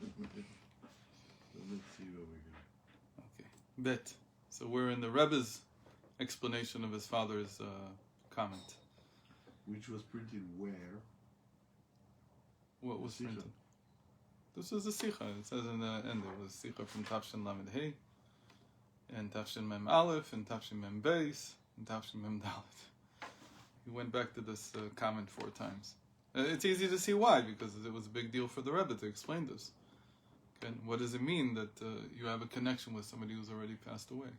let's see what we got. Okay. Bet. So we're in the Rebbe's explanation of his father's comment. Which was printed where? What was Sikha. printed? This was a Sikha. It says in the end there was Sikha from Tafshin Lamed Hey, and Tafshin Mem Aleph, and Tafshin Mem Beis, and Tafshin Mem Dalet. He went back to this comment 4 times. It's easy to see why, because it was a big deal for the Rebbe to explain this. Okay? What does it mean that you have a connection with somebody who's already passed away?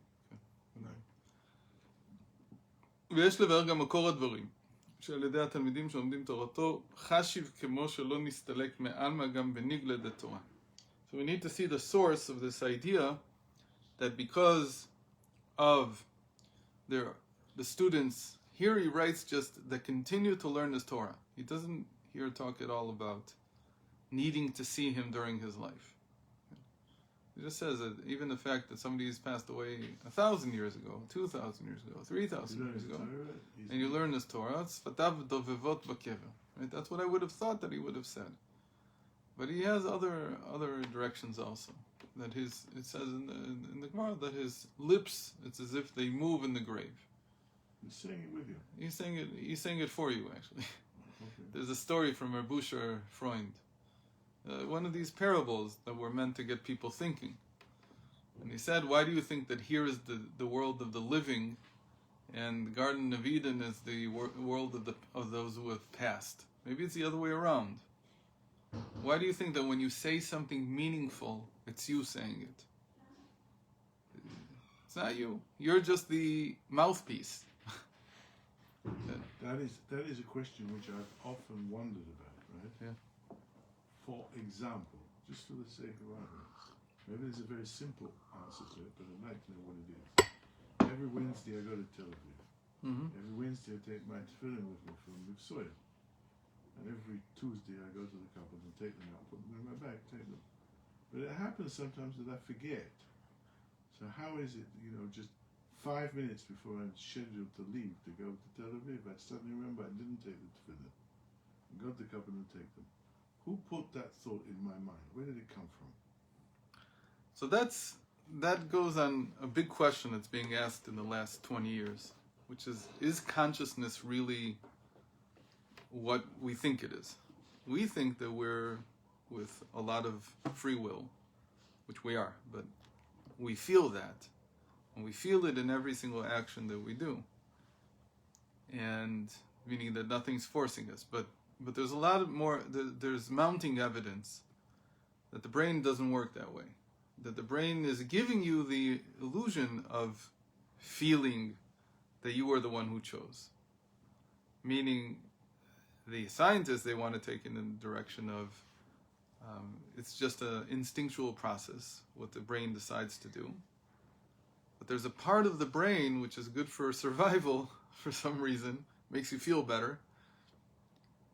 Okay? ויש לבאר גם מקור הדברים, שעל ידי התלמידים שלומדים תורתו, חשיב כמו שלא נסתלק מעלמא גם בניגלה דתורה. So we need to see the source of this idea that because of the students, here he writes just that continue to learn his Torah. He doesn't here talk at all about needing to see him during his life. He just says that even the fact that somebody has passed away 1,000 years ago, 2,000 years ago, 3,000 years ago, and you learn this Torah, it's Fatav Dovevot Bakever. Right? That's what I would have thought that he would have said. But he has other directions also. That it says in the Gemara that his lips, it's as if they move in the grave. He's saying it with you. He's saying it for you, actually. Okay. There's a story from Reb Usher Freund. One of these parables that were meant to get people thinking. And he said, why do you think that here is the world of the living and the Garden of Eden is the world of those who have passed? Maybe it's the other way around. Why do you think that when you say something meaningful, it's you saying it? It's not you. You're just the mouthpiece. That is a question which I've often wondered about, right? Yeah. For example, just for the sake of argument, maybe there's a very simple answer to it, but I'd like to know what it is. Every Wednesday I go to Tel Aviv. Mm-hmm. Every Wednesday I take my tefillin with me from Lipsoil. And every Tuesday I go to the couple and take them out, put them in my bag, take them. But it happens sometimes that I forget. So how is it, just 5 minutes before I'm scheduled to leave to go to Tel Aviv, I suddenly remember I didn't take the tefillin. I go to the couple and take them. Who put that thought in my mind? Where did it come from? So that goes on a big question that's being asked in the last 20 years, which is consciousness really what we think it is? We think that we're with a lot of free will, which we are, but we feel that, and we feel it in every single action that we do, and meaning that nothing's forcing us, but there's a lot more, there's mounting evidence that the brain doesn't work that way. That the brain is giving you the illusion of feeling that you are the one who chose. Meaning, the scientists, they want to take it in the direction of, it's just an instinctual process, what the brain decides to do. But there's a part of the brain which is good for survival, for some reason, makes you feel better,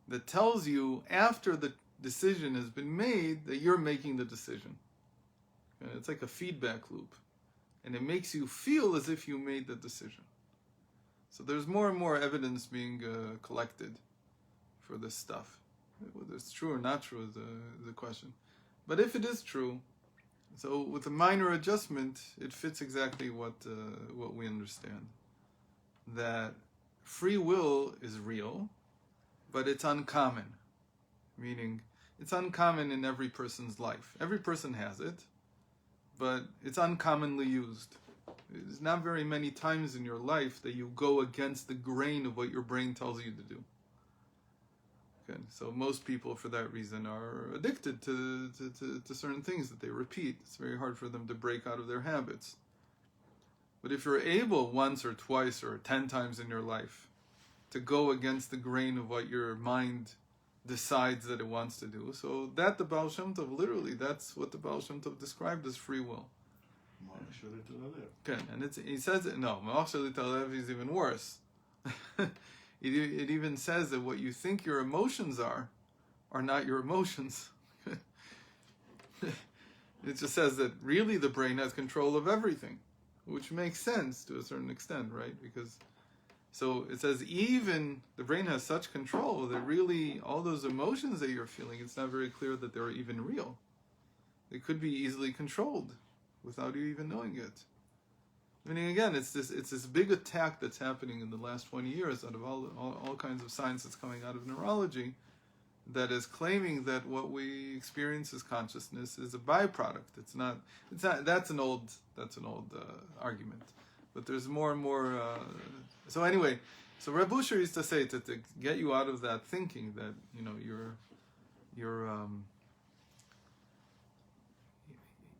that tells you after the decision has been made that you're making the decision. And it's like a feedback loop. And it makes you feel as if you made the decision. So there's more and more evidence being collected for this stuff. Whether it's true or not true is a question. But if it is true, so with a minor adjustment, it fits exactly what we understand. That free will is real, but it's uncommon. Meaning, it's uncommon in every person's life. Every person has it, but it's uncommonly used. There's not very many times in your life that you go against the grain of what your brain tells you to do. Okay, so most people, for that reason, are addicted to certain things that they repeat. It's very hard for them to break out of their habits. But if you're able once or twice or 10 times in your life to go against the grain of what your mind decides that it wants to do, so that the Baal Shem Tov, literally, that's what the Baal Shem Tov described as free will. Okay, and he says it, no, Ma'ach Shalit Alev is even worse. It even says that what you think your emotions are not your emotions. It just says that really the brain has control of everything, which makes sense to a certain extent, right? Because, so it says even the brain has such control that really all those emotions that you're feeling, it's not very clear that they're even real. They could be easily controlled without you even knowing it. Meaning, again, it's this big attack that's happening in the last 20 years out of all kinds of science that's coming out of neurology, that is claiming that what we experience as consciousness is a byproduct. It's not. That's an old argument. But there's more and more. So anyway, so Reb Usher used to say to get you out of that thinking that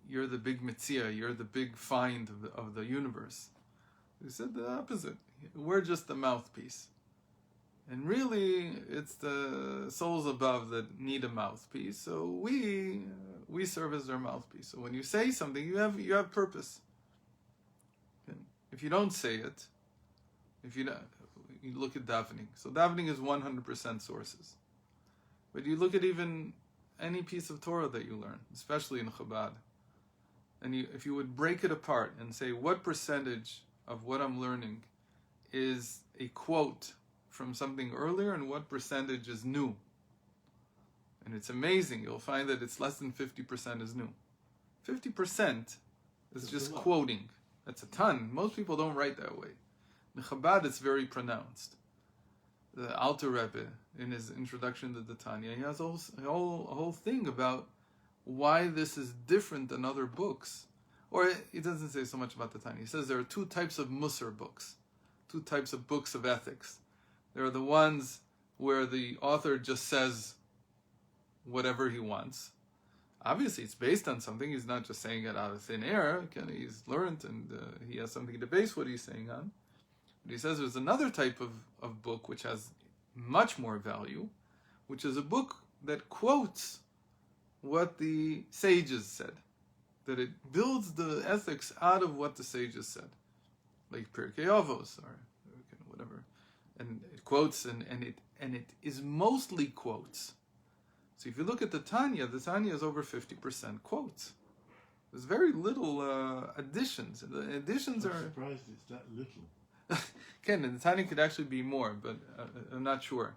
you're the big mitzvah, you're the big find of the universe. He said the opposite. We're just the mouthpiece. And really, it's the souls above that need a mouthpiece. So we serve as their mouthpiece. So when you say something, you have purpose. Okay? If you don't say it, you look at davening. So davening is 100% sources. But you look at even any piece of Torah that you learn, especially in Chabad, and if you would break it apart and say what percentage of what I'm learning is a quote from something earlier and what percentage is new. And it's amazing. You'll find that it's less than 50% is new. 50% is just quoting. That's a ton. Most people don't write that way. In Chabad, it's very pronounced. The Alter Rebbe, in his introduction to the Tanya, he has a whole thing about why this is different than other books. Or he doesn't say so much about the Tanya. He says there are two types of Musar books, two types of books of ethics. There are the ones where the author just says whatever he wants. Obviously, it's based on something. He's not just saying it out of thin air. He's learned and he has something to base what he's saying on. But he says there's another type of book which has much more value, which is a book that quotes what the sages said. That it builds the ethics out of what the sages said. Like Pirkei Avos or whatever. And it quotes and it is mostly quotes. So if you look at the Tanya is over 50% quotes. There's very little additions. The additions I'm are surprised it's that little. Ken, the Tanya could actually be more, but I'm not sure.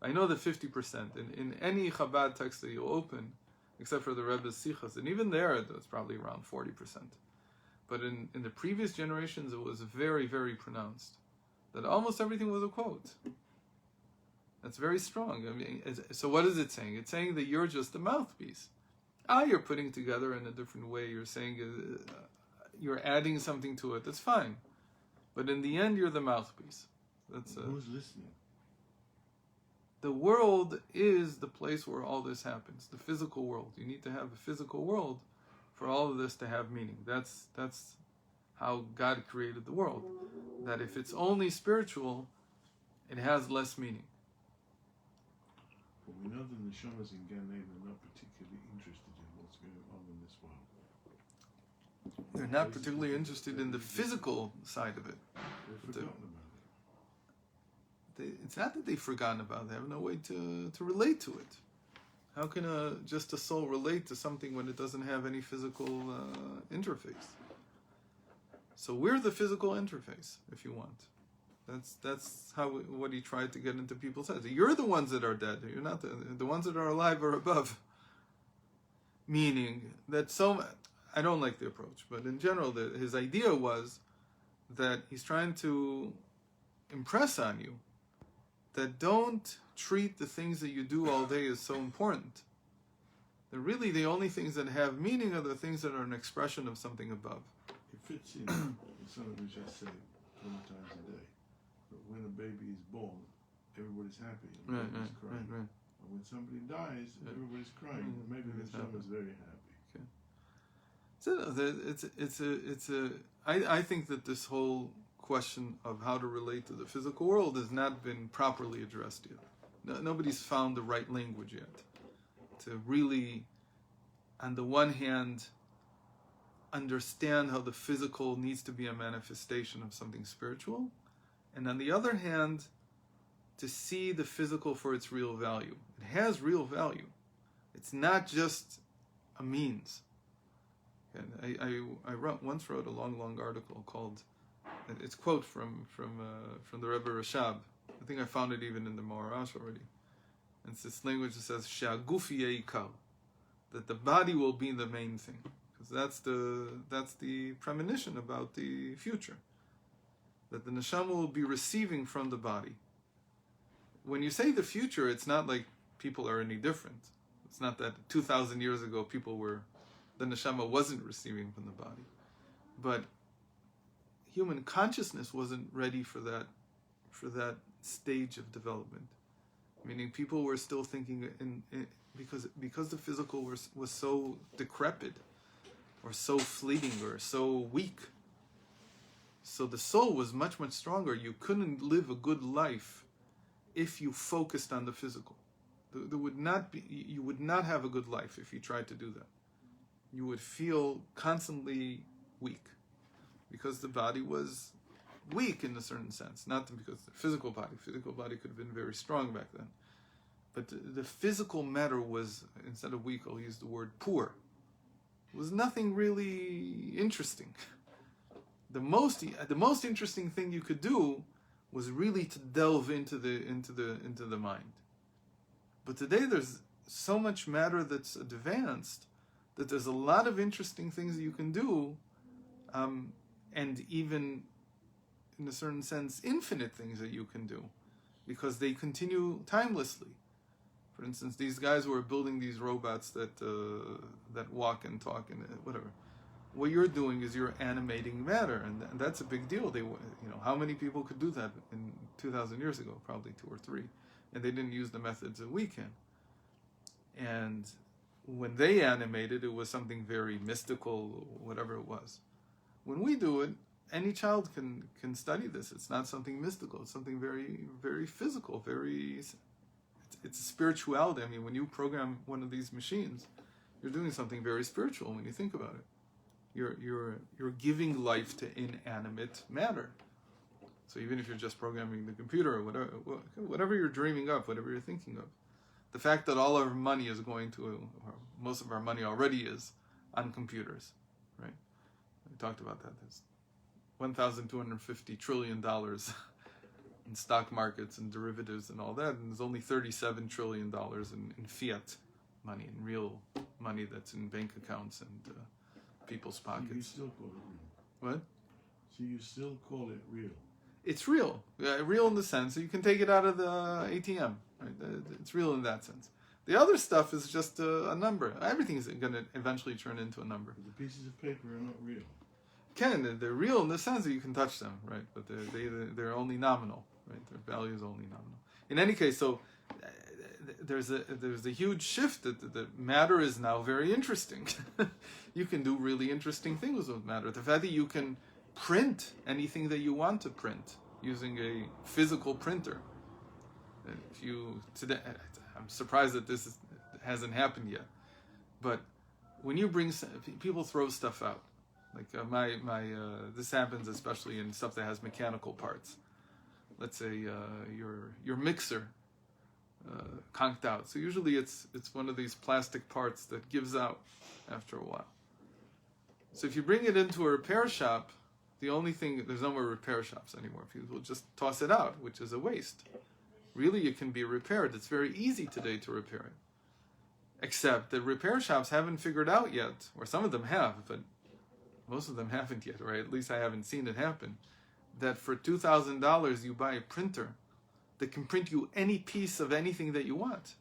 I know that 50%. In any Chabad text that you open, except for the Rebbe's Sichas, and even there, it's probably around 40%. But in the previous generations, it was very, very pronounced. That almost everything was a quote. That's very strong. I mean, so what is it saying? It's saying that you're just a mouthpiece. You're putting together in a different way. You're saying, you're adding something to it. That's fine. But in the end, you're the mouthpiece. Who's listening? The world is the place where all this happens. The physical world. You need to have a physical world for all of this to have meaning. That's how God created the world. That if it's only spiritual, it has less meaning. Well, we know that the neshamas in Gan Eden are not particularly interested in what's going on in this world. They're not particularly interested in the physical side of it. They've forgotten about it. It's not that they've forgotten about it. They have no way to relate to it. How can just a soul relate to something when it doesn't have any physical interface? So we're the physical interface, if you want. That's what he tried to get into people's heads. You're the ones that are dead. You're not the ones that are alive are above. Meaning that I don't like the approach, but in general, his idea was that he's trying to impress on you that don't treat the things that you do all day as so important. That really the only things that have meaning are the things that are an expression of something above. It fits in something we just say 20 times a day. But when a baby is born, everybody's happy. And everybody's crying. Right. And when somebody dies, everybody's crying. Maybe the neshama's very happy. Okay. So I think that this whole question of how to relate to the physical world has not been properly addressed yet. Nobody's found the right language yet to really, on the one hand, understand how the physical needs to be a manifestation of something spiritual, and on the other hand, to see the physical for its real value. It has real value. It's not just a means. And I once wrote a long article called, it's a quote from the Rebbe Rashab. I think I found it even in the Maharash already. And it's this language that says, "Sha'guf yeikar," that the body will be the main thing, because that's the premonition about the future, that the neshama will be receiving from the body. When you say the future, it's not like people are any different. It's not that 2,000 years ago the neshama wasn't receiving from the body, but human consciousness wasn't ready for that stage of development. Meaning, people were still thinking because the physical was so decrepit, or so fleeting, or so weak. So the soul was much, much stronger. You couldn't live a good life if you focused on the physical. You would not have a good life if you tried to do that. You would feel constantly weak, because the body was weak in a certain sense. Not because the physical body could have been very strong back then. But the physical matter was, instead of weak, I'll use the word poor. It was nothing really interesting. The most interesting thing you could do was really to delve into the mind. But today there's so much matter that's advanced that there's a lot of interesting things that you can do, and even, in a certain sense, infinite things that you can do, because they continue timelessly. For instance, these guys who are building these robots that walk and talk and whatever. What you're doing is you're animating matter, and that's a big deal. How many people could do that in 2,000 years ago? Probably 2 or 3, and they didn't use the methods that we can. And when they animated, it was something very mystical, whatever it was. When we do it, any child can study this. It's not something mystical. It's something very, very physical. It's spirituality. I mean, when you program one of these machines, you're doing something very spiritual when you think about it. You're giving life to inanimate matter. So even if you're just programming the computer, or whatever you're dreaming up, whatever you're thinking of, the fact that all our money is going to, or most of our money already is, on computers, right? We talked about that. There's $1,250 trillion in stock markets and derivatives and all that, and there's only $37 trillion in fiat money, in real money that's in bank accounts and people's pockets. So you still call it real? What? So you still call it real? It's real. Real in the sense that you can take it out of the ATM. Right? It's real in that sense. The other stuff is just a number. Everything is going to eventually turn into a number. But the pieces of paper are not real. They're real in the sense that you can touch them, right? But they're only nominal, right? Their value is only nominal. In any case, so there's a huge shift that matter is now very interesting. You can do really interesting things with matter. The fact that you can print anything that you want to print using a physical printer. Today, I'm surprised that this hasn't happened yet. But when you people throw stuff out. Like this happens especially in stuff that has mechanical parts. Let's say your mixer conked out. So usually it's one of these plastic parts that gives out after a while. So if you bring it into a repair shop, there's no more repair shops anymore. People will just toss it out, which is a waste. Really, it can be repaired. It's very easy today to repair it. Except that repair shops haven't figured out yet, or some of them have, but most of them haven't yet, or at least I haven't seen it happen, that for $2,000 you buy a printer that can print you any piece of anything that you want.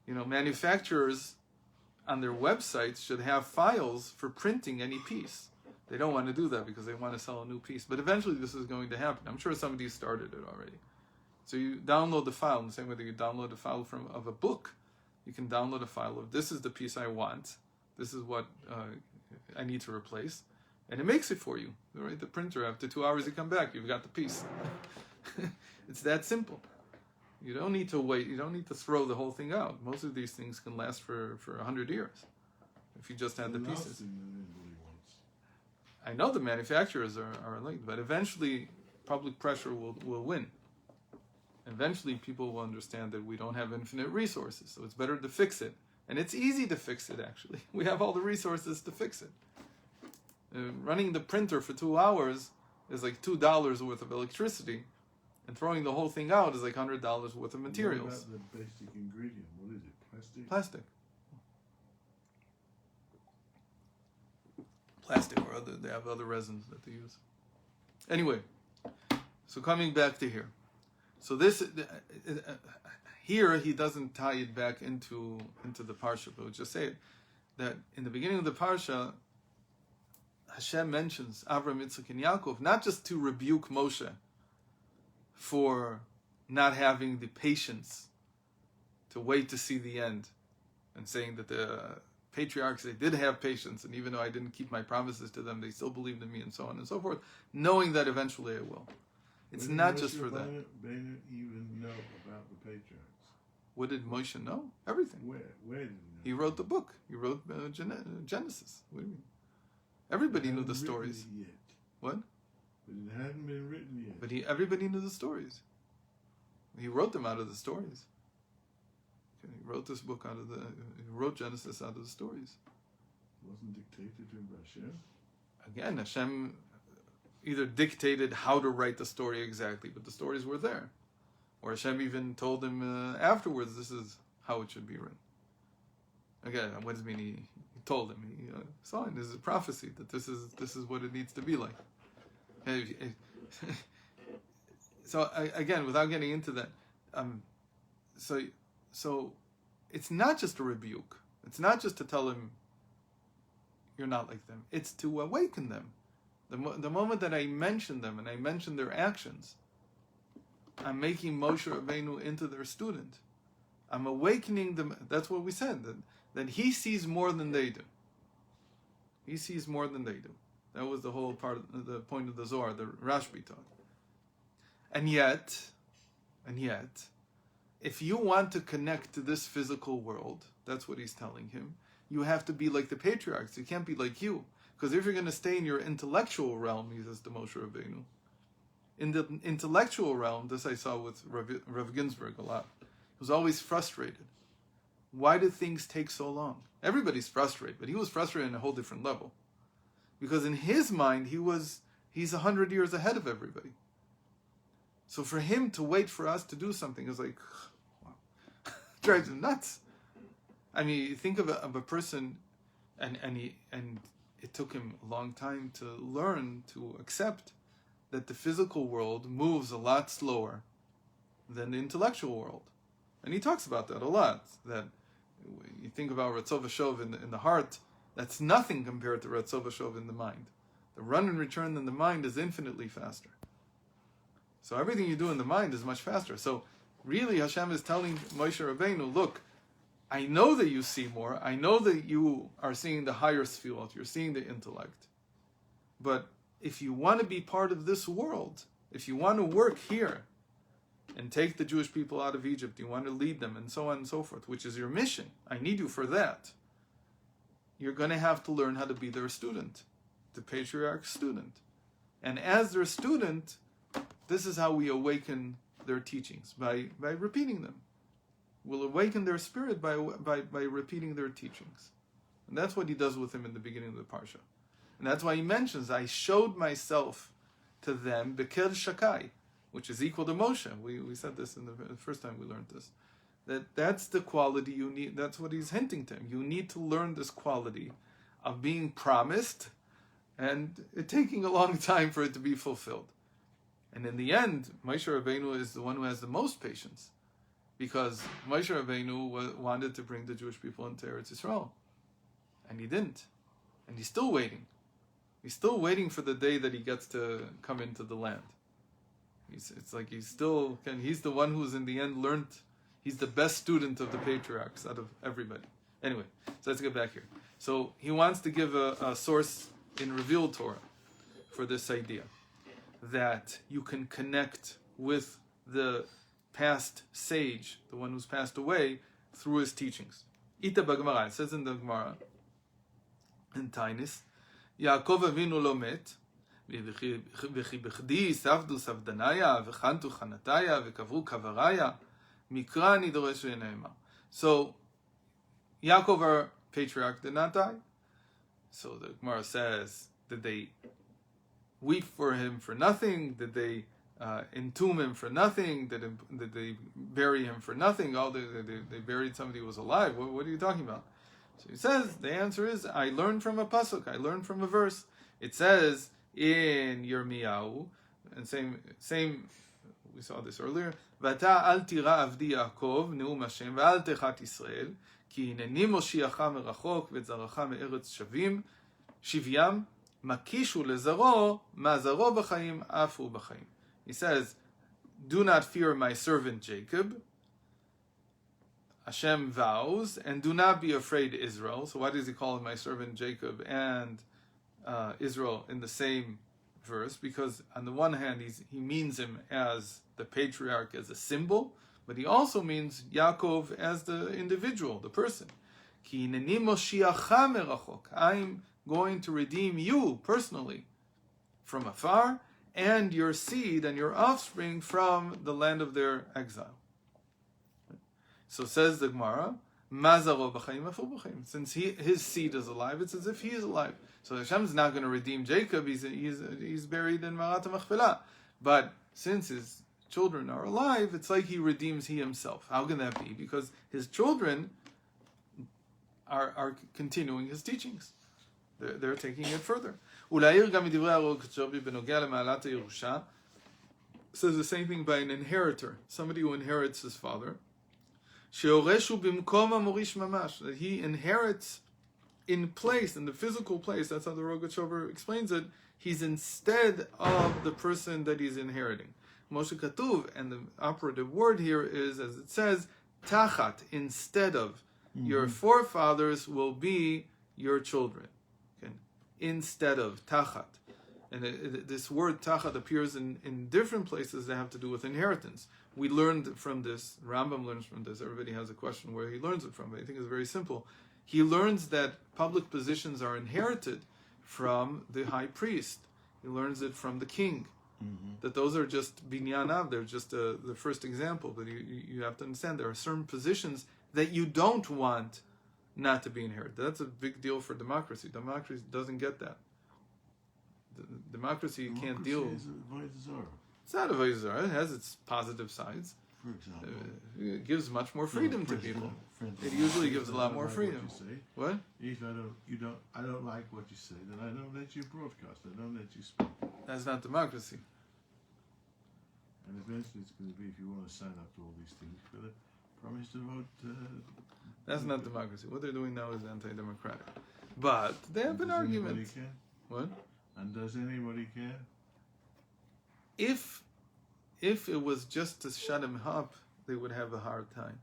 Manufacturers on their websites should have files for printing any piece. They don't want to do that because they want to sell a new piece. But eventually this is going to happen. I'm sure somebody started it already. So you download the file, in the same way that you download a file of a book. You can download a file of, this is the piece I want. This is what I need to replace. And it makes it for you. Right? The printer, after 2 hours you come back, you've got the piece. It's that simple. You don't need to wait. You don't need to throw the whole thing out. Most of these things can last for 100 years if you just had the pieces. I know the manufacturers are linked, but eventually public pressure will win. Eventually people will understand that we don't have infinite resources, so it's better to fix it. And it's easy to fix it, actually. We have all the resources to fix it. Running the printer for 2 hours is like $2 worth of electricity, and throwing the whole thing out is like $100 worth of materials. What about the basic ingredient? What is it? Plastic? Plastic. plastic or other. They have other resins that they use. Anyway, so coming back to here. So this here he doesn't tie it back into the parsha, but we'll just say it, that in the beginning of the parsha, Hashem mentions Avram, Yitzchak, and Yaakov not just to rebuke Moshe for not having the patience to wait to see the end, and saying that the patriarchs, they did have patience, and even though I didn't keep my promises to them, they still believed in me, and so on and so forth, knowing that eventually I will. It's not just for that. Bennett even know about the patriarchs? What did Moshe know? Everything. Where did he know? He wrote the book. He wrote Genesis. What do you mean? Everybody knew the stories. Yet. What? But it hadn't been written yet. But everybody knew the stories. He wrote them out of the stories. Okay, he wrote this book he wrote Genesis out of the stories. It wasn't dictated to him by Hashem? Again, Hashem either dictated how to write the story exactly, but the stories were there. Or Hashem even told him afterwards, this is how it should be written. Again, what does it mean? He told him. He saw it. This is a prophecy that this is what it needs to be like. So again, without getting into that, so it's not just a rebuke. It's not just to tell him you're not like them. It's to awaken them. The moment that I mention them and I mention their actions, I'm making Moshe Rabbeinu into their student. I'm awakening them. That's what we said, that he sees more than they do. He sees more than they do. That was the whole part of the point of the Zohar, the Rashbi taught. And yet, if you want to connect to this physical world, that's what he's telling him, you have to be like the patriarchs. You can't be like you. Because if you're going to stay in your intellectual realm, he says to Moshe Rabbeinu, in the intellectual realm, this I saw with Rav Ginsburg a lot, he was always frustrated. Why do things take so long? Everybody's frustrated, but he was frustrated on a whole different level. Because in his mind, he's 100 years ahead of everybody. So for him to wait for us to do something is like, wow, drives him nuts. I mean, you think of a person, and it took him a long time to learn, to accept that the physical world moves a lot slower than the intellectual world. And he talks about that a lot, that you think about Ratzov V'Shov in the heart, that's nothing compared to Ratzov V'Shov in the mind. The run and return in the mind is infinitely faster. So everything you do in the mind is much faster. So really Hashem is telling Moshe Rabbeinu, look, I know that you see more. I know that you are seeing the higher sfiot. You're seeing the intellect. But if you want to be part of this world, if you want to work here and take the Jewish people out of Egypt, you want to lead them and so on and so forth, which is your mission. I need you for that. You're going to have to learn how to be their student, the patriarch's student. And as their student, this is how we awaken their teachings, by repeating them. We'll awaken their spirit by repeating their teachings. And that's what he does with him in the beginning of the Parsha. And that's why he mentions, I showed myself to them, Bekel Shakai, which is equal to Moshe. We said this in the first time we learned this. That's the quality you need. That's what he's hinting to him. You need to learn this quality of being promised and it taking a long time for it to be fulfilled. And in the end, Moshe Rabbeinu is the one who has the most patience, because Moshe Rabbeinu wanted to bring the Jewish people into Eretz Yisrael, and he didn't. And he's still waiting. He's still waiting for the day that he gets to come into the land. It's like he's the one who's in the end learned. He's the best student of the patriarchs out of everybody. Anyway, so let's get back here. So he wants to give a source in revealed Torah for this idea that you can connect with the past sage, the one who's passed away, through his teachings. Ita b'Gemara, it says in the Gemara, in Tainis, Yaakov Avinu lo met, v'chi b'chdi savdu savdanaya, v'chantu chanataya, v'kavru kavaraya, mikra nidrosh v'ne'emar. So, Yaakov, our patriarch, did not die. So the Gemara says, did they weep for him for nothing? Did they entomb him for nothing? Did they bury him for nothing? Oh, they buried somebody who was alive. What are you talking about? So he says, the answer is, I learned from a pasuk, I learned from a verse. It says in Yirmiyahu, and same, we saw this earlier, Vata al tira avdi Yaakov, neum Hashem, ve'al techat Yisrael, ki hineni moshiacha merachok, ve'tzaracha me'eretz shivyam, makishu lezaro, ma'zaro b'chaim, afu b'chaim. He says, do not fear my servant Jacob, Hashem vows, and do not be afraid Israel. So why does he call my servant Jacob and Israel in the same verse? Because on the one hand, he means him as the patriarch, as a symbol, but he also means Yaakov as the individual, the person. Ki hineni moshiacha merachok. I'm going to redeem you personally from afar, and your seed and your offspring from the land of their exile. So says the Gemara, Mazaro b'chaim afu b'chaim. Since his seed is alive, it's as if he is alive. So Hashem's not going to redeem Jacob. He's buried in Marat HaMachpelah. But since his children are alive, it's like he redeems he himself. How can that be? Because his children are continuing his teachings. They're taking it further. Says the same thing by an inheritor, somebody who inherits his father. That he inherits in place, in the physical place. That's how the Rogatchover explains it. He's instead of the person that he's inheriting. Moshe Katuv, and the operative word here is, as it says, tachat, instead of. Your forefathers will be your children. Okay? Instead of, tachat. And this word tachat appears in different places that have to do with inheritance. We learned from this, Rambam learns from this, everybody has a question where he learns it from, but I think it's very simple. He learns that public positions are inherited from the high priest. He learns it from the king. That those are just binyanav, they're just the first example, but you have to understand there are certain positions that you don't want not to be inherited. That's a big deal for democracy. Democracy doesn't get that. Democracy can't deal. It's not a Vayzar. It has its positive sides. For example, it gives much more freedom to people. It usually gives a lot more freedom. What? If I don't like what you say, then I don't let you broadcast. I don't let you speak. That's not democracy. And eventually, it's going to be, if you want to sign up to all these things, you've got to promise to vote. That's not democracy. What they're doing now is anti-democratic. But they have an argument. Anybody care? What? And does anybody care? If it was just to shut him up, they would have a hard time.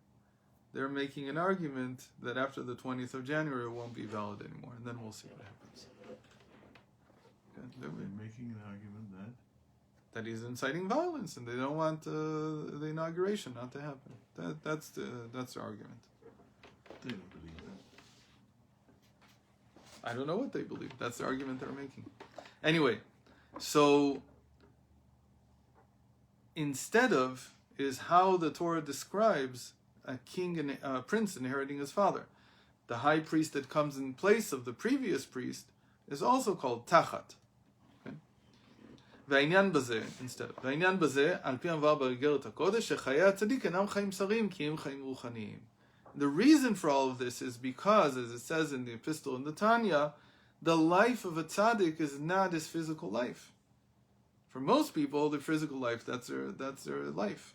They're making an argument that after the 20th of January it won't be valid anymore, and then we'll see what happens. Okay, They're making an argument that he's inciting violence, and they don't want the inauguration not to happen. That's the argument. They don't believe that. I don't know what they believe. That's the argument they're making. Anyway, so instead of is how the Torah describes a king and a prince inheriting his father. The high priest that comes in place of the previous priest is also called tachat. והעניין בזה, instead, והעניין בזה, על פי המבואר באיגרת הקודש, שחיי הצדיק אינם חיים שרים, כי הם חיים רוחניים. The reason for all of this is because, as it says in the epistle in the Tanya, the life of a tzaddik is not his physical life. For most people, their physical life, that's their life.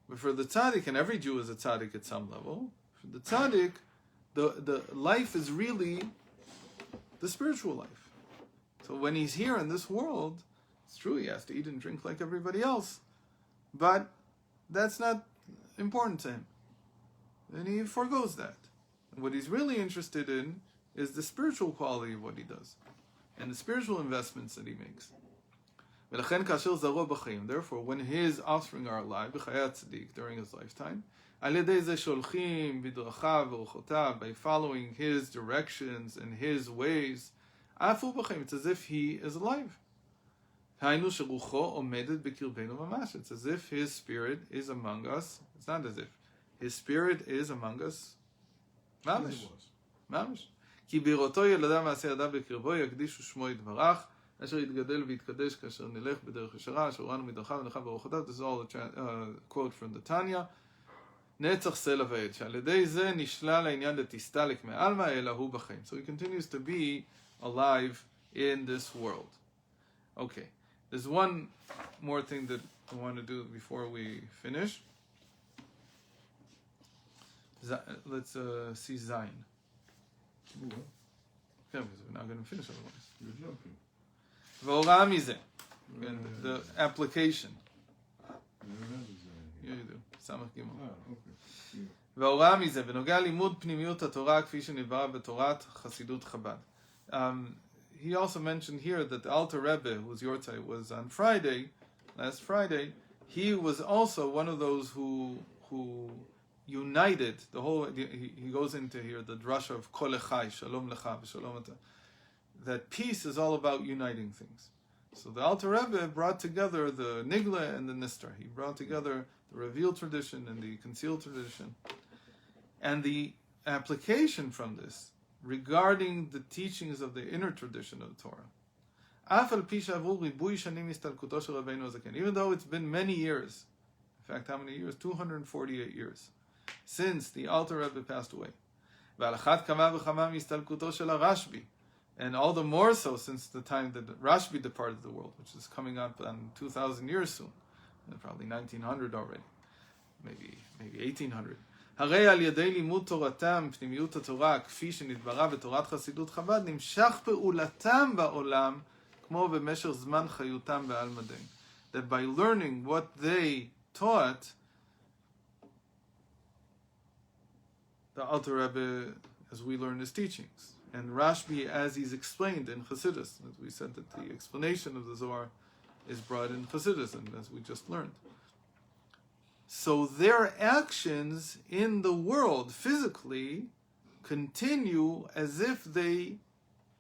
But for the tzaddik, and every Jew is a tzaddik at some level, for the tzaddik, the life is really the spiritual life. So when he's here in this world, it's true he has to eat and drink like everybody else, but that's not important to him. And he forgoes that. And what he's really interested in is the spiritual quality of what he does, and the spiritual investments that he makes. Therefore, when his offspring are alive, during his lifetime, by following his directions and his ways, it's as if he is alive. It's as if his spirit is among us. It's not as if. His spirit is among us. Mamish. כי בראותו ילדיו מעשה ידיו בקרבו יקדישו שמו יתברך אשר יתגדל ויתקדש כאשר נלך בדרך ישרה אשר הורנו מדרכיו ונלכה באורחותיו. This is all a quote from the Tanya. נצח סלע ועד, שעל ידי זה נשלל העניין דתסתלק מעלמא, אלא הוא בחיים. So he continues to be alive in this world. Okay, there's one more thing that I want to do before we finish. Let's see Zayin. Ooh, well, Okay, because we're not going to finish otherwise. you're jumping. והוראה מזה, and the application. You remember Yeah, Zion. you do. סמך גימל. Okay. וההוראה מזה, בנוגע לימוד פנימיות התורה כפי שנברא בתורת חסידות חב"ד. He also mentioned here that the Alter Rebbe, whose Yortzeit was on Friday, last Friday, he was also one of those who united the whole. He goes into here the drasha of Kol Echai, Shalom Lecha, Shalom Ata. That peace is all about uniting things. So the Alter Rebbe brought together the Nigla and the Nistar. He brought together the revealed tradition and the concealed tradition. And the application from this regarding the teachings of the inner tradition of the Torah. Even though it's been many years, in fact, how many years? 248 years since the Alter Rebbe passed away. And all the more so since the time that Rashbi departed the world, which is coming up on 2,000 years soon, probably 1900 already, maybe 1800. הרי על ידי לימוד תורתם, פנימיות התורה, כפי שנתברא בתורת חסידות חב"ד, נמשך פעולתם בעולם, כמו במשך זמן חיותם בעלמא דין. That by learning what they taught, the Alter Rebbe, as we learn his teachings, and Rashbi as he's explained in Chassidus, as we said that the explanation of the Zohar is brought in Chassidus, and as we just learned. So their actions in the world physically continue as if they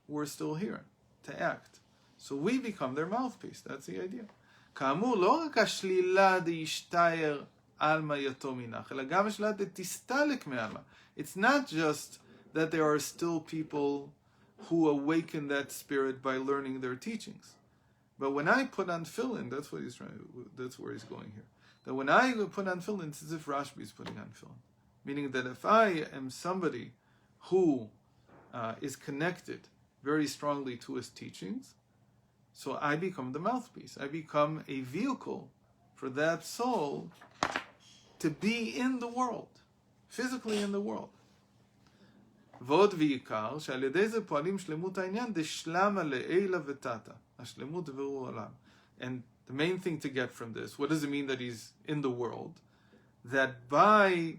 were still here to act. So we become their mouthpiece. That's the idea. כאמור, לא רק השלילה דהשתער עלמא יתום מנח, אלא גם השלילה דתסתלק מעלמא. It's not just that there are still people who awaken that spirit by learning their teachings. But when I put on tefillin, that's where he's going here. That when I put on tefillin, it's as if Rashbi is putting on tefillin. Meaning that if I am somebody who is connected very strongly to his teachings, so I become the mouthpiece. I become a vehicle for that soul to be in the world, physically in the world. ועוד ועיקר, שעל ידי זה פועלים שלמות העניין, דשלמה לעילה ותתה. השלמות וברור עולם. And the main thing to get from this, what does it mean that he's in the world? That by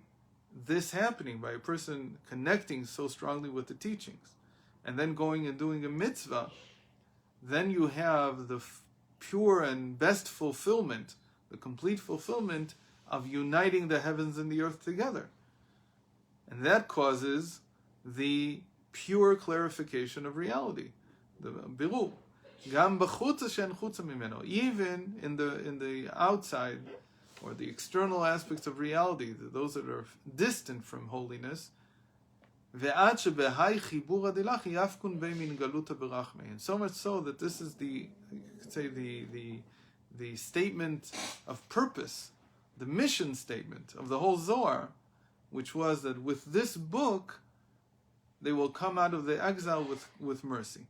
this happening, by a person connecting so strongly with the teachings, and then going and doing a mitzvah, then you have the pure and best fulfillment, the complete fulfillment of uniting the heavens and the earth together. And that causes the pure clarification of reality, the birur. Gam b'chutza she'en chutza mimeno, even in the outside or the external aspects of reality, those that are distant from holiness. Ve'ad shebehai chibur adilach yafkun bei min galuta berachmei. And so much so that this is the, you could say, the statement of purpose, the mission statement of the whole Zohar, which was that with this book they will come out of the exile with mercy.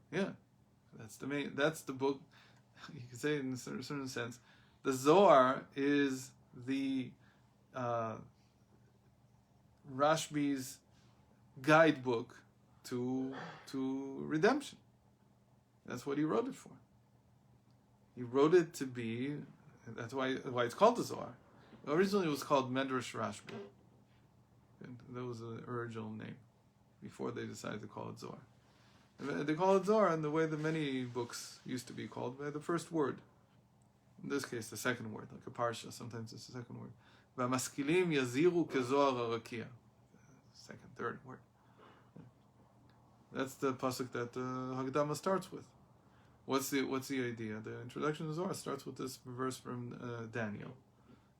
Yeah, that's the book. You could say in a certain sense, the Zohar is the Rashbi's guidebook to redemption. That's what he wrote it for. He wrote it to be. That's why it's called the Zohar. Originally, it was called Medrash Rashbi. And that was the original name before they decided to call it Zohar. They call it Zohar in the way that many books used to be called, by the first word. In this case, the second word, like a parsha. Sometimes it's the second word. V'amaskilim yaziru kezohar harakia. Second, third word. That's the pasuk that Hagdama starts with. What's the idea? The introduction to Zohar starts with this verse from Daniel.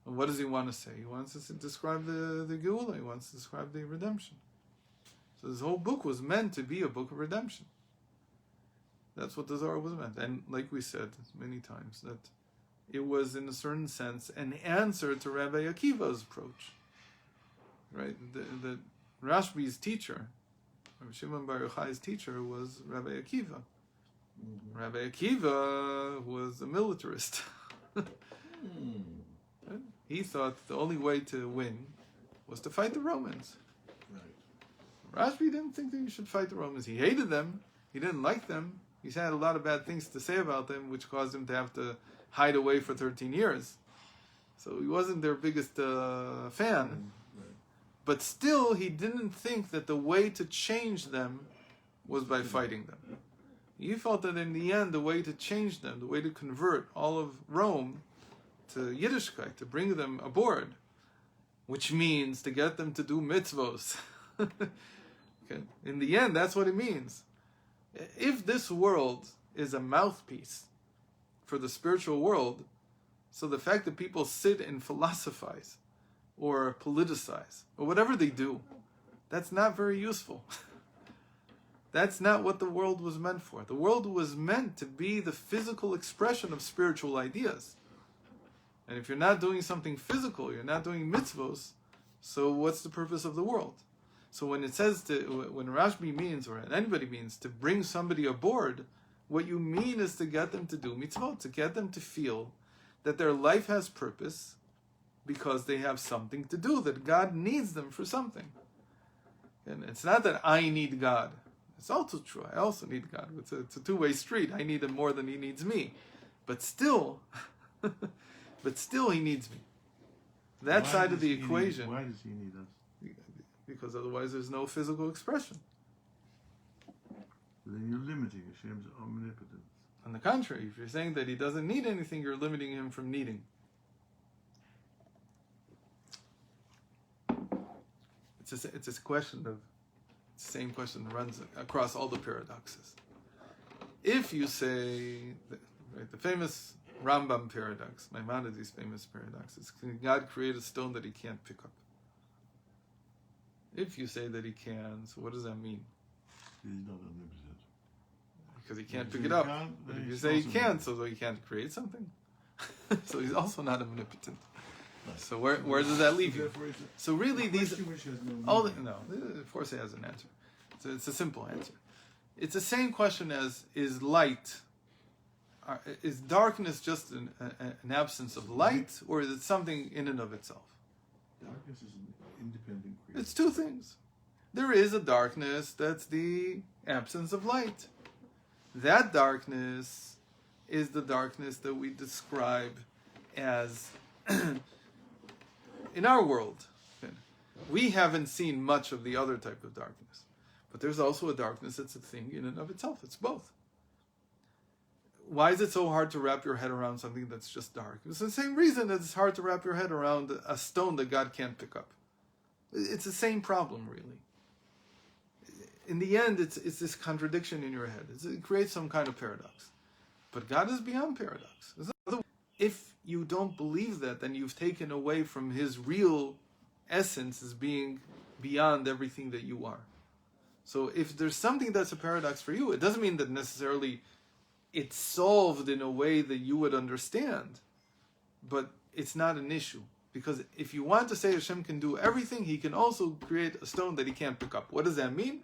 And what does he want to say? He wants to describe the Geula. He wants to describe the redemption. So this whole book was meant to be a book of redemption. That's what the Zohar was meant. And like we said many times, that it was in a certain sense an answer to Rabbi Akiva's approach. Right? The Rashbi's teacher, or Shimon Bar Yochai's teacher, was Rabbi Akiva. Mm-hmm. Rabbi Akiva was a militarist. He thought the only way to win was to fight the Romans. Right. Rashbi didn't think that you should fight the Romans. He hated them. He didn't like them. He had a lot of bad things to say about them, which caused him to have to hide away for 13 years. So he wasn't their biggest fan. Right. But still, he didn't think that the way to change them was by fighting them. He felt that in the end, the way to change them, the way to convert all of Rome to Yiddishkeit, to bring them aboard, which means to get them to do mitzvos. Okay. In the end, that's what it means. If this world is a mouthpiece for the spiritual world, so the fact that people sit and philosophize or politicize or whatever they do, that's not very useful. That's not what the world was meant for. The world was meant to be the physical expression of spiritual ideas. And if you're not doing something physical, you're not doing mitzvos, so what's the purpose of the world? So when it says when Rashbi means, or anybody means, to bring somebody aboard, what you mean is to get them to do mitzvot, to get them to feel that their life has purpose because they have something to do, that God needs them for something. And it's not that I need God. It's also true. I also need God. It's a two-way street. I need him more than he needs me. But still, he needs me. That Why side of does the he equation. Why does he need us? Because otherwise there's no physical expression. Then you're limiting Hashem's omnipotence. On the contrary, if you're saying that he doesn't need anything, you're limiting him from needing. It's a question of, it's the same question that runs across all the paradoxes. If you say, right, the famous Rambam paradox, Maimonides' famous paradox, is, can God create a stone that he can't pick up? If you say that he can, so what does that mean? He's not omnipotent. Because he can't If pick he it up. can't, But then if you he's say he also can, so he can't create something. So he's also not omnipotent. Right. So where does that leave you? Therefore, it's So really a these, question which has no all meaning. no, of course it has an answer. So it's a simple answer. It's the same question as, is light, is darkness just an absence of light, or is it something in and of itself? Darkness is an independent creature. It's two things. There is a darkness that's the absence of light. That darkness is the darkness that we describe as in our world. We haven't seen much of the other type of darkness. But there's also a darkness that's a thing in and of itself. It's both. Why is it so hard to wrap your head around something that's just dark? It's the same reason that it's hard to wrap your head around a stone that God can't pick up. It's the same problem, really. In the end, it's this contradiction in your head. It creates some kind of paradox. But God is beyond paradox. If you don't believe that, then you've taken away from his real essence as being beyond everything that you are. So if there's something that's a paradox for you, it doesn't mean that necessarily it's solved in a way that you would understand, but it's not an issue. Because if you want to say Hashem can do everything, he can also create a stone that he can't pick up. What does that mean?